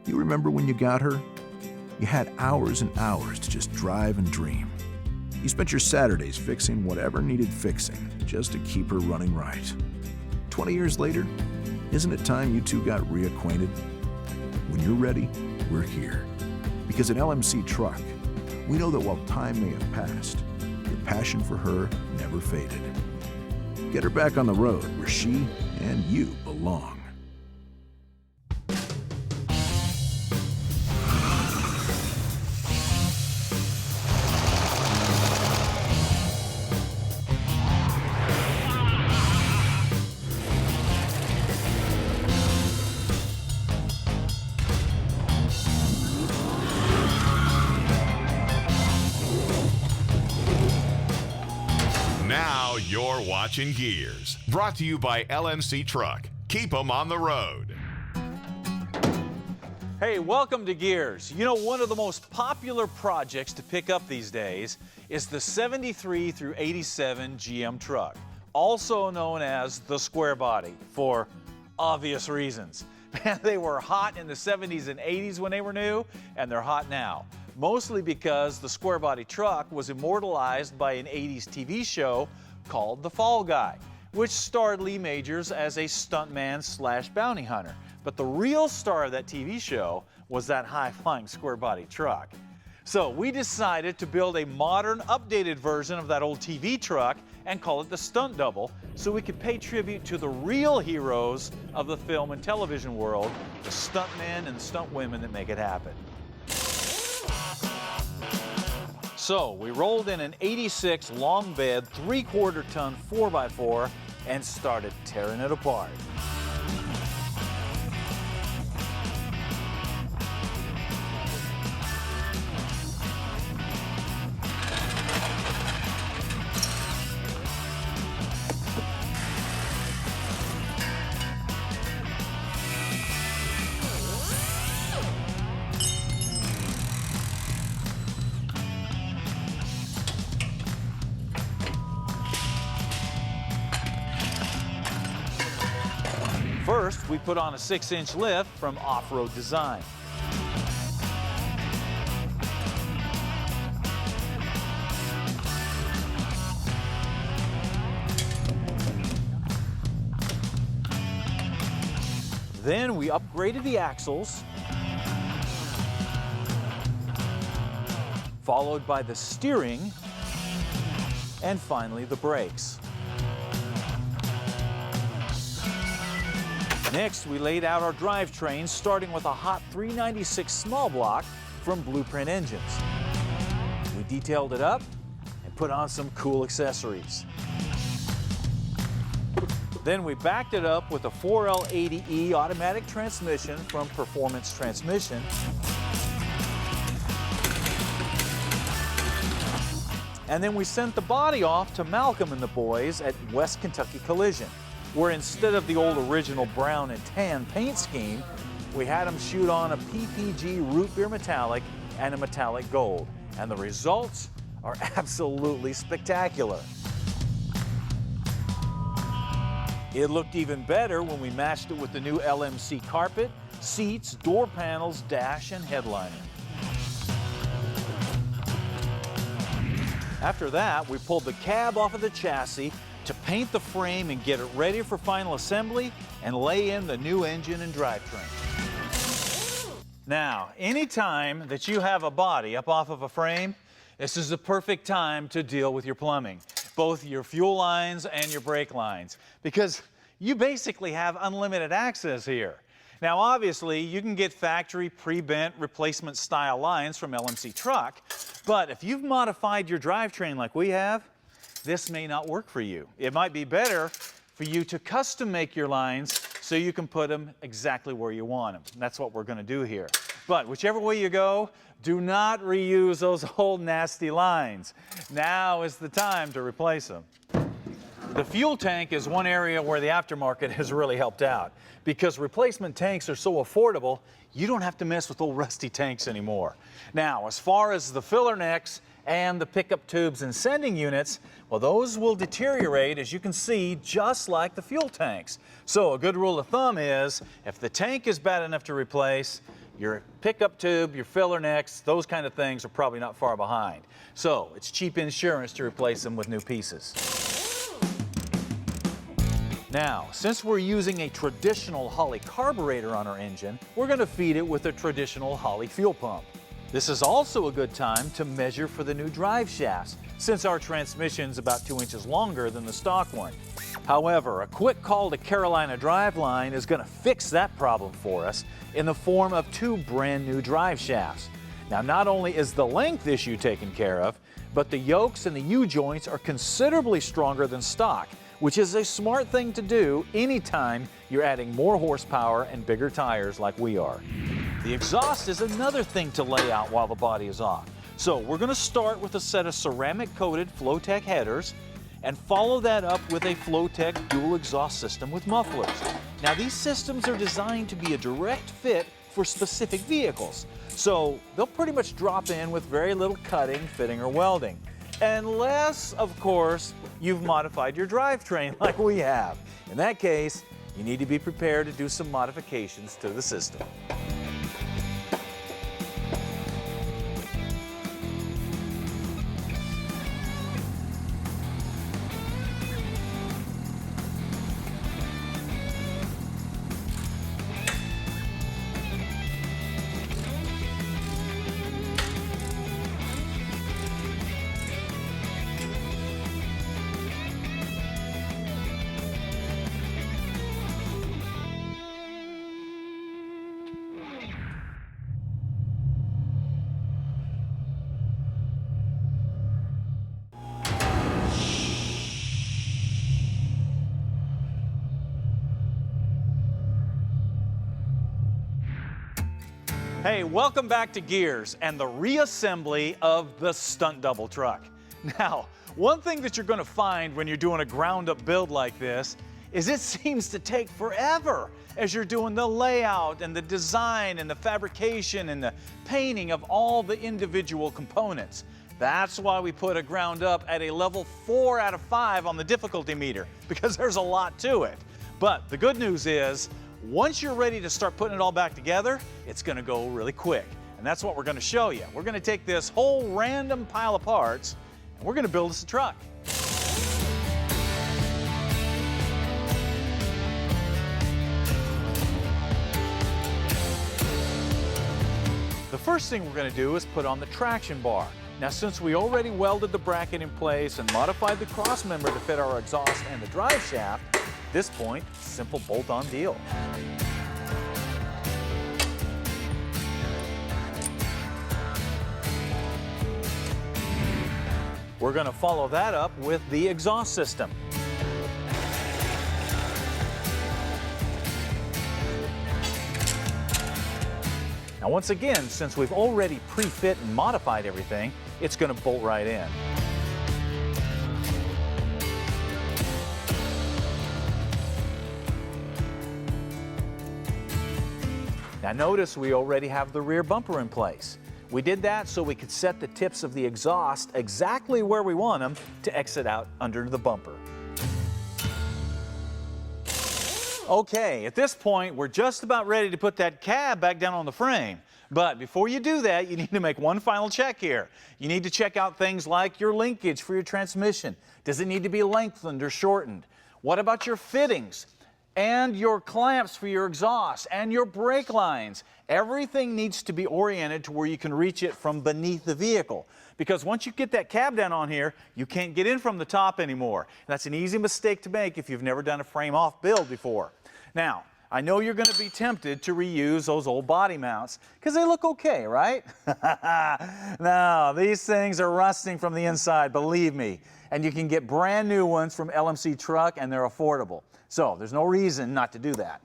You remember when you got her? You had hours and hours to just drive and dream. You spent your Saturdays fixing whatever needed fixing just to keep her running right. 20 years later, isn't it time you two got reacquainted? When you're ready, we're here. Because at LMC Truck, we know that while time may have passed, your passion for her never faded. Get her back on the road where she and you belong. Now you're watching Gearz, brought to you by LMC Truck. Keep them on the road. Hey, welcome to Gearz. You know, one of the most popular projects to pick up these days is the 73 through 87 GM truck, also known as the Squarebody, for obvious reasons. Man, they were hot in the 70s and 80s when they were new, and they're hot now. Mostly because the Squarebody truck was immortalized by an 80s TV show called The Fall Guy, which starred Lee Majors as a stuntman / bounty hunter. But the real star of that TV show was that high-flying Squarebody truck. So we decided to build a modern, updated version of that old TV truck and call it the Stunt Double, so we could pay tribute to the real heroes of the film and television world, the stuntmen and stuntwomen that make it happen. So we rolled in an 86 long bed, 3/4 ton 4x4 and started tearing it apart. First, we put on a 6-inch lift from Off-Road Design. Then we upgraded the axles, followed by the steering, and finally the brakes. Next, we laid out our drivetrain, starting with a hot 396 small block from Blueprint Engines. We detailed it up and put on some cool accessories. Then we backed it up with a 4L80E automatic transmission from Performance Transmission. And then we sent the body off to Malcolm and the boys at West Kentucky Collision, where instead of the old original brown and tan paint scheme, we had them shoot on a PPG root beer metallic and a metallic gold. And the results are absolutely spectacular. It looked even better when we matched it with the new LMC carpet, seats, door panels, dash, and headliner. After that, we pulled the cab off of the chassis to paint the frame and get it ready for final assembly and lay in the new engine and drivetrain. Now, anytime that you have a body up off of a frame, this is the perfect time to deal with your plumbing, both your fuel lines and your brake lines, because you basically have unlimited access here. Now, obviously, you can get factory pre-bent replacement style lines from LMC Truck, but if you've modified your drivetrain like we have, this may not work for you. It might be better for you to custom make your lines so you can put them exactly where you want them. And that's what we're going to do here. But whichever way you go, do not reuse those old nasty lines. Now is the time to replace them. The fuel tank is one area where the aftermarket has really helped out, because replacement tanks are so affordable, you don't have to mess with old rusty tanks anymore. Now, as far as the filler necks and the pickup tubes and sending units, well, those will deteriorate, as you can see, just like the fuel tanks. So a good rule of thumb is, if the tank is bad enough to replace, Your pickup tube, your filler necks, those kind of things are probably not far behind. So it's cheap insurance to replace them with new pieces. Now, since we're using a traditional Holley carburetor on our engine, we're going to feed it with a traditional Holley fuel pump. This is also a good time to measure for the new drive shafts, since our transmission's about 2 inches longer than the stock one. However, a quick call to Carolina Driveline is going to fix that problem for us in the form of 2 brand new drive shafts. Now, not only is the length issue taken care of, but the yokes and the U-joints are considerably stronger than stock, which is a smart thing to do anytime you're adding more horsepower and bigger tires like we are. The exhaust is another thing to lay out while the body is off. So we're going to start with a set of ceramic-coated Flowtech headers and follow that up with a Flowtech dual exhaust system with mufflers. Now, these systems are designed to be a direct fit for specific vehicles, so they'll pretty much drop in with very little cutting, fitting, or welding. Unless, of course, you've modified your drivetrain like we have. In that case, you need to be prepared to do some modifications to the system. Hey, welcome back to Gearz and the reassembly of the Stunt Double truck. Now, one thing that you're going to find when you're doing a ground-up build like this is it seems to take forever as you're doing the layout and the design and the fabrication and the painting of all the individual components. That's why we put a ground up at a level 4 out of 5 on the difficulty meter, because there's a lot to it. But the good news is, once you're ready to start putting it all back together, it's going to go really quick. And that's what we're going to show you. We're going to take this whole random pile of parts and we're going to build us a truck. The first thing we're going to do is put on the traction bar. Now, since we already welded the bracket in place and modified the cross member to fit our exhaust and the drive shaft, at this point, simple bolt-on deal. We're going to follow that up with the exhaust system. Now, once again, since we've already pre-fit and modified everything, it's going to bolt right in. Now notice we already have the rear bumper in place. We did that so we could set the tips of the exhaust exactly where we want them to exit out under the bumper. Okay, at this point, we're just about ready to put that cab back down on the frame. But before you do that, you need to make one final check here. You need to check out things like your linkage for your transmission. Does it need to be lengthened or shortened? What about your fittings? And your clamps for your exhaust and your brake lines. Everything needs to be oriented to where you can reach it from beneath the vehicle. Because once you get that cab down on here, you can't get in from the top anymore. And that's an easy mistake to make if you've never done a frame-off build before. Now, I know you're going to be tempted to reuse those old body mounts because they look okay, right? No, these things are rusting from the inside, believe me. And you can get brand new ones from LMC Truck and they're affordable. So there's no reason not to do that.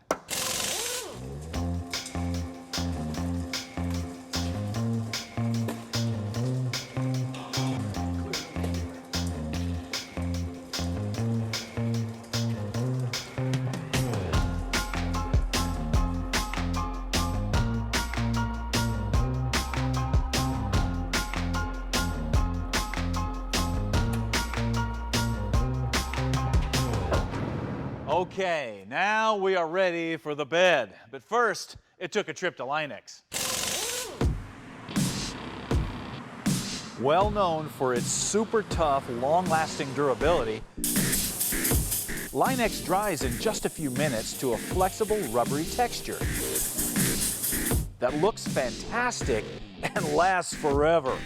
Okay, now we are ready for the bed. But first, it took a trip to Linex. Well known for its super tough, long-lasting durability, Line-X dries in just a few minutes to a flexible, rubbery texture that looks fantastic and lasts forever.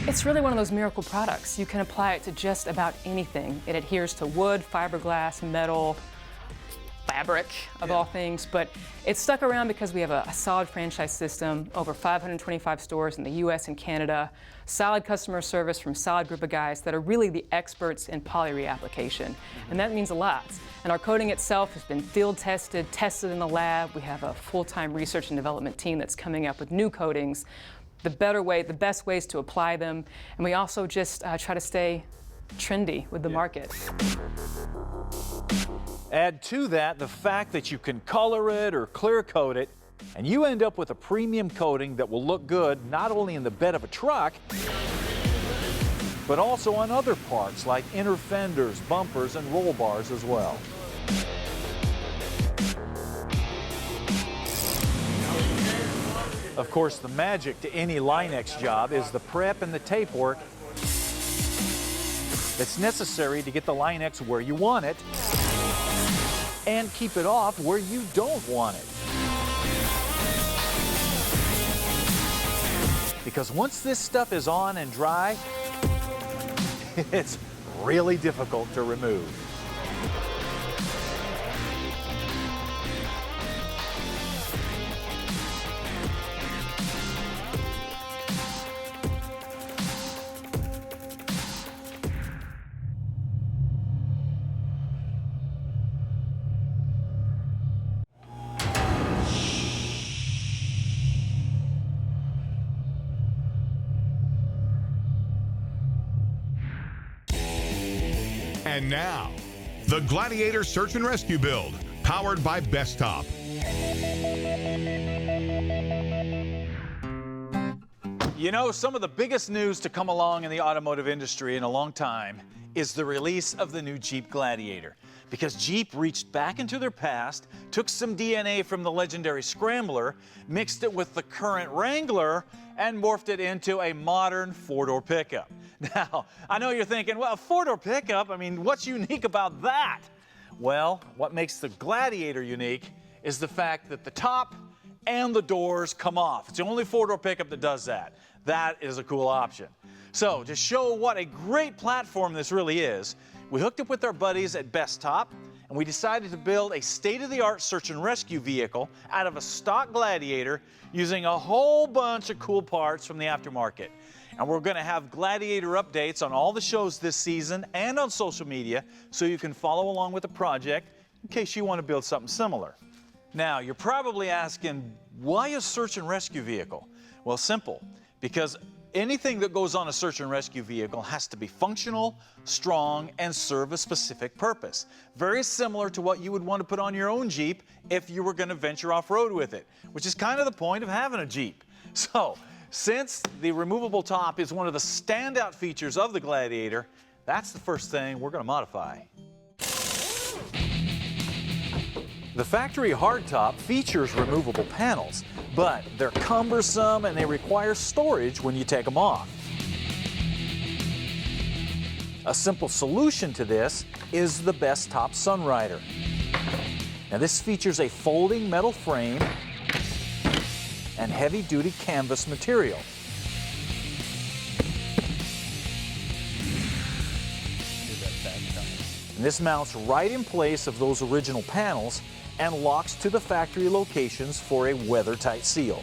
It's really one of those miracle products. You can apply it to just about anything. It adheres to wood, fiberglass, metal, fabric, of all things, but it's stuck around because we have a solid franchise system, over 525 stores in the US and Canada, solid customer service from solid group of guys that are really the experts in poly reapplication, and that means a lot. And our coating itself has been field tested, tested in the lab. We have a full-time research and development team that's coming up with new coatings, the best ways to apply them, and we also just try to stay trendy with the market. Add to that the fact that you can color it or clear coat it, and you end up with a premium coating that will look good not only in the bed of a truck, but also on other parts like inner fenders, bumpers, and roll bars as well. Of course, the magic to any Line-X job is the prep and the tape work that's necessary to get the Line-X where you want it and keep it off where you don't want it. Because once this stuff is on and dry, it's really difficult to remove. And now, the Gladiator Search and Rescue Build, powered by Best Top. You know, some of the biggest news to come along in the automotive industry in a long time is the release of the new Jeep Gladiator. Because Jeep reached back into their past, took some DNA from the legendary Scrambler, mixed it with the current Wrangler, and morphed it into a modern four-door pickup. Now, I know you're thinking, well, a four-door pickup, I mean, what's unique about that? Well, what makes the Gladiator unique is the fact that the top and the doors come off. It's the only four-door pickup that does that. That is a cool option. So, to show what a great platform this really is, we hooked up with our buddies at Best Top, and we decided to build a state-of-the-art search and rescue vehicle out of a stock Gladiator using a whole bunch of cool parts from the aftermarket. And we're going to have Gladiator updates on all the shows this season and on social media so you can follow along with the project in case you want to build something similar. Now, you're probably asking, why a search and rescue vehicle? Well, simple, because anything that goes on a search and rescue vehicle has to be functional, strong, and serve a specific purpose. Very similar to what you would want to put on your own Jeep if you were going to venture off-road with it, which is kind of the point of having a Jeep. So, since the removable top is one of the standout features of the Gladiator, that's the first thing we're going to modify. The factory hardtop features removable panels, but they're cumbersome and they require storage when you take them off. A simple solution to this is the Best Top Sunrider. Now this features a folding metal frame and heavy-duty canvas material. And this mounts right in place of those original panels and locks to the factory locations for a weather-tight seal.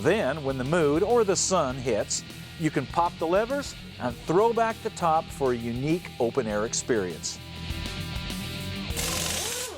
Then, when the mood or the sun hits, you can pop the levers and throw back the top for a unique open-air experience.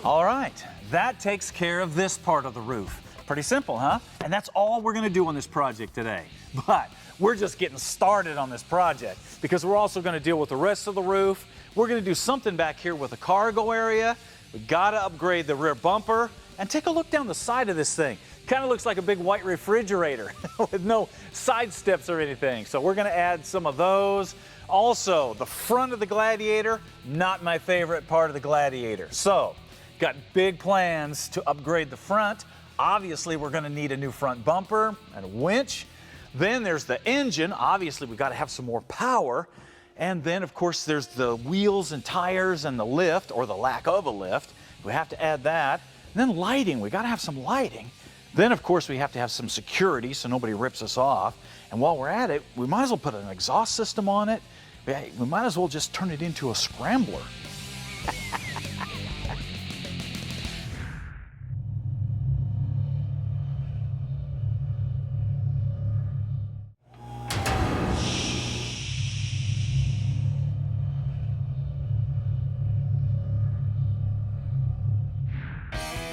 All right, that takes care of this part of the roof. Pretty simple, huh? And that's all we're going to do on this project today. But we're just getting started on this project because we're also going to deal with the rest of the roof. We're going to do something back here with the cargo area. We got to upgrade the rear bumper. And take a look down the side of this thing. Kind of looks like a big white refrigerator with no side steps or anything. So we're going to add some of those. Also, the front of the Gladiator, not my favorite part of the Gladiator. So Got big plans to upgrade the front. Obviously, we're going to need a new front bumper and a winch. Then there's the engine. Obviously, we've got to have some more power. And then, of course, there's the wheels and tires and the lift, or the lack of a lift. We have to add that. And then lighting. We got to have some lighting. Then, of course, we have to have some security so nobody rips us off. And while we're at it, we might as well put an exhaust system on it. We might as well just turn it into a scrambler.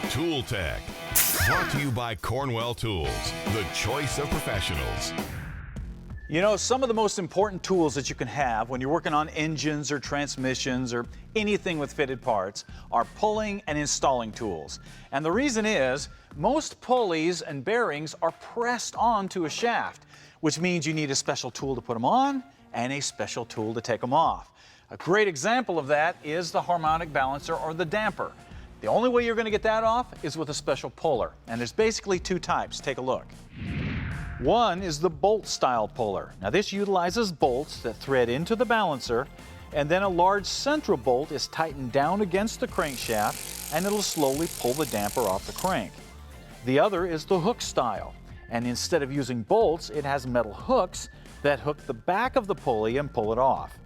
Tool Tech, brought to you by Cornwell Tools, the choice of professionals. You know, some of the most important tools that you can have when you're working on engines or transmissions or anything with fitted parts are pulling and installing tools. And the reason is, most pulleys and bearings are pressed onto a shaft, which means you need a special tool to put them on and a special tool to take them off. A great example of that is the harmonic balancer or the damper. The only way you're going to get that off is with a special puller. And there's basically two types. Take a look. One is the bolt style puller. Now this utilizes bolts that thread into the balancer, and then a large central bolt is tightened down against the crankshaft, and it'll slowly pull the damper off the crank. The other is the hook style. And instead of using bolts, it has metal hooks that hook the back of the pulley and pull it off.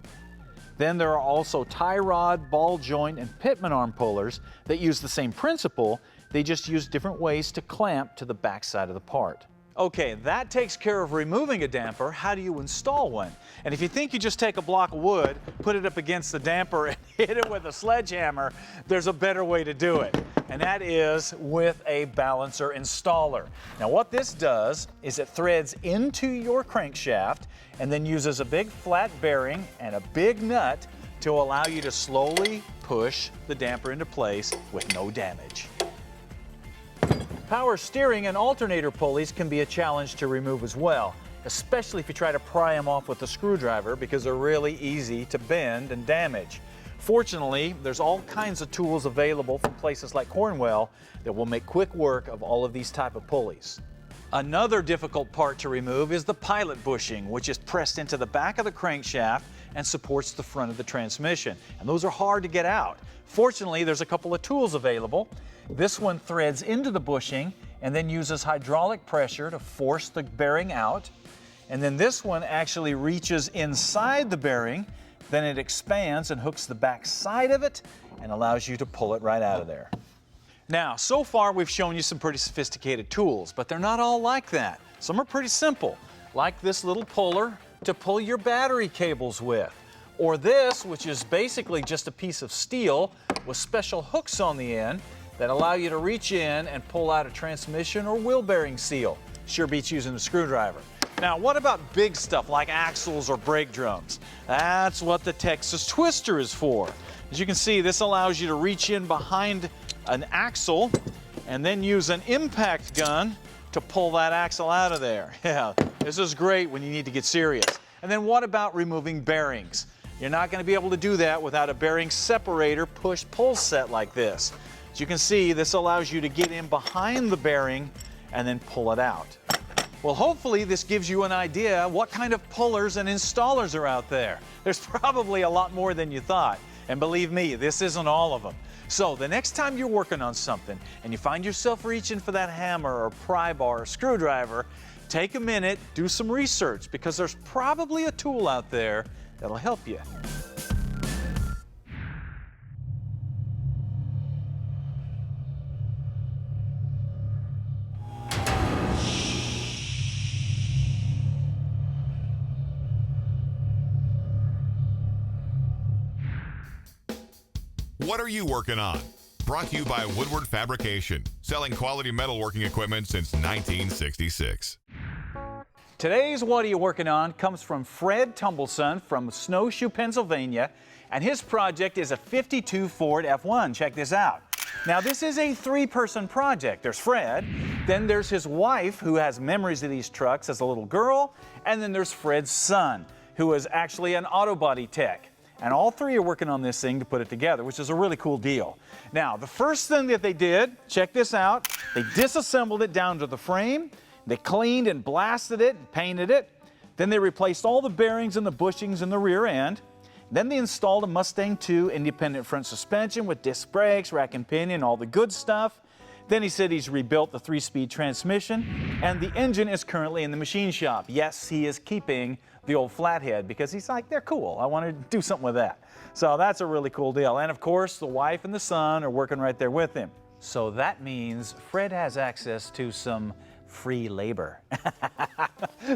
Then there are also tie rod, ball joint, and pitman arm pullers that use the same principle. They just use different ways to clamp to the back side of the part. Okay, that takes care of removing a damper. How do you install one? And if you think you just take a block of wood, put it up against the damper and hit it with a sledgehammer, there's a better way to do it. And that is with a balancer installer. Now what this does is it threads into your crankshaft and then uses a big flat bearing and a big nut to allow you to slowly push the damper into place with no damage. Power steering and alternator pulleys can be a challenge to remove as well, especially if you try to pry them off with a screwdriver because they're really easy to bend and damage. Fortunately, there's all kinds of tools available from places like Cornwell that will make quick work of all of these type of pulleys. Another difficult part to remove is the pilot bushing, which is pressed into the back of the crankshaft and supports the front of the transmission. And those are hard to get out. Fortunately, there's a couple of tools available. This one threads into the bushing and then uses hydraulic pressure to force the bearing out. And then this one actually reaches inside the bearing, then it expands and hooks the back side of it and allows you to pull it right out of there. Now, so far we've shown you some pretty sophisticated tools, but they're not all like that. Some are pretty simple, like this little puller to pull your battery cables with, or this, which is basically just a piece of steel with special hooks on the end that allow you to reach in and pull out a transmission or wheel bearing seal. Sure beats using a screwdriver. Now, what about big stuff like axles or brake drums? That's what the Texas Twister is for. As you can see, this allows you to reach in behind an axle and then use an impact gun to pull that axle out of there. Yeah, this is great when you need to get serious. And then what about removing bearings? You're not going to be able to do that without a bearing separator push-pull set like this. As you can see, this allows you to get in behind the bearing and then pull it out. Well, hopefully this gives you an idea what kind of pullers and installers are out there. There's probably a lot more than you thought. And believe me, this isn't all of them. So the next time you're working on something and you find yourself reaching for that hammer or pry bar or screwdriver, take a minute, do some research, because there's probably a tool out there that'll help you. What are you working on? Brought to you by Woodward Fabrication, selling quality metalworking equipment since 1966. Today's What Are You Working On comes from Fred Tumbleson from Snowshoe, Pennsylvania, and his project is a 52 Ford F1. Check this out. Now, this is a three-person project. There's Fred, then there's his wife, who has memories of these trucks as a little girl, and then there's Fred's son, who is actually an auto body tech. And all three are working on this thing to put it together, which is a really cool deal. Now, the first thing that they did, check this out, they disassembled it down to the frame, they cleaned and blasted it, and painted it, then they replaced all the bearings and the bushings in the rear end, then they installed a Mustang II independent front suspension with disc brakes, rack and pinion, all the good stuff. Then he said he's rebuilt the 3-speed transmission, and the engine is currently in the machine shop. Yes, he is keeping the old flathead because he's like, they're cool. I want to do something with that. So that's a really cool deal. And of course, the wife and the son are working right there with him. So that means Fred has access to some free labor.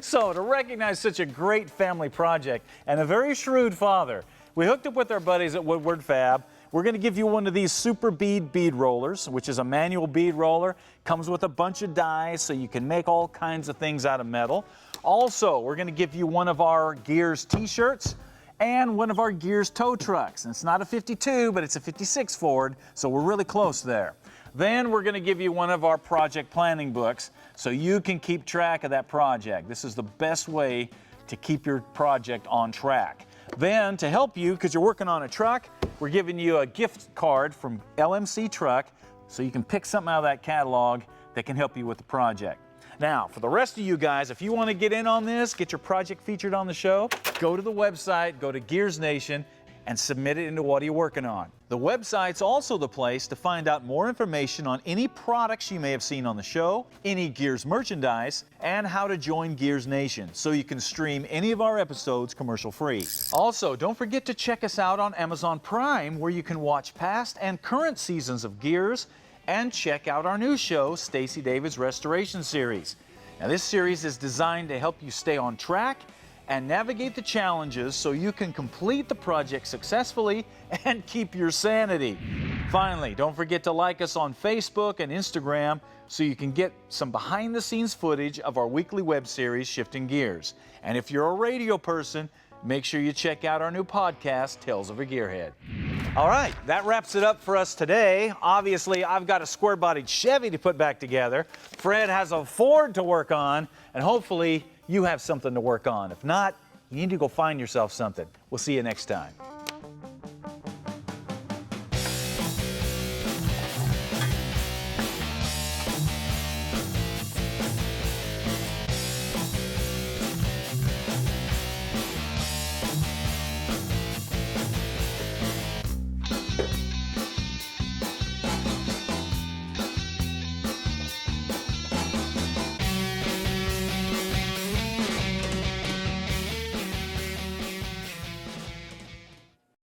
So to recognize such a great family project and a very shrewd father, we hooked up with our buddies at Woodward Fab. We're going to give you one of these super bead rollers, which is a manual bead roller. Comes with a bunch of dies so you can make all kinds of things out of metal. Also, we're going to give you one of our Gearz t-shirts and one of our Gearz tow trucks. And it's not a 52, but it's a 56 Ford, so we're really close there. Then we're going to give you one of our project planning books so you can keep track of that project. This is the best way to keep your project on track. Then, to help you, because you're working on a truck, we're giving you a gift card from LMC Truck so you can pick something out of that catalog that can help you with the project. Now, for the rest of you guys, if you want to get in on this, get your project featured on the show, go to the website, go to Gearz Nation, and submit it into what you're working on. The website's also the place to find out more information on any products you may have seen on the show, any Gearz merchandise, and how to join Gearz Nation so you can stream any of our episodes commercial free. Also, don't forget to check us out on Amazon Prime, where you can watch past and current seasons of Gearz and check out our new show, Stacey David's Restoration Series. Now, this series is designed to help you stay on track and navigate the challenges so you can complete the project successfully and keep your sanity. Finally, don't forget to like us on Facebook and Instagram so you can get some behind-the-scenes footage of our weekly web series, Shifting Gears. And if you're a radio person, make sure you check out our new podcast, Tales of a Gearhead. All right, that wraps it up for us today. Obviously, I've got a square-bodied Chevy to put back together. Fred has a Ford to work on, and hopefully you have something to work on. If not, you need to go find yourself something. We'll see you next time.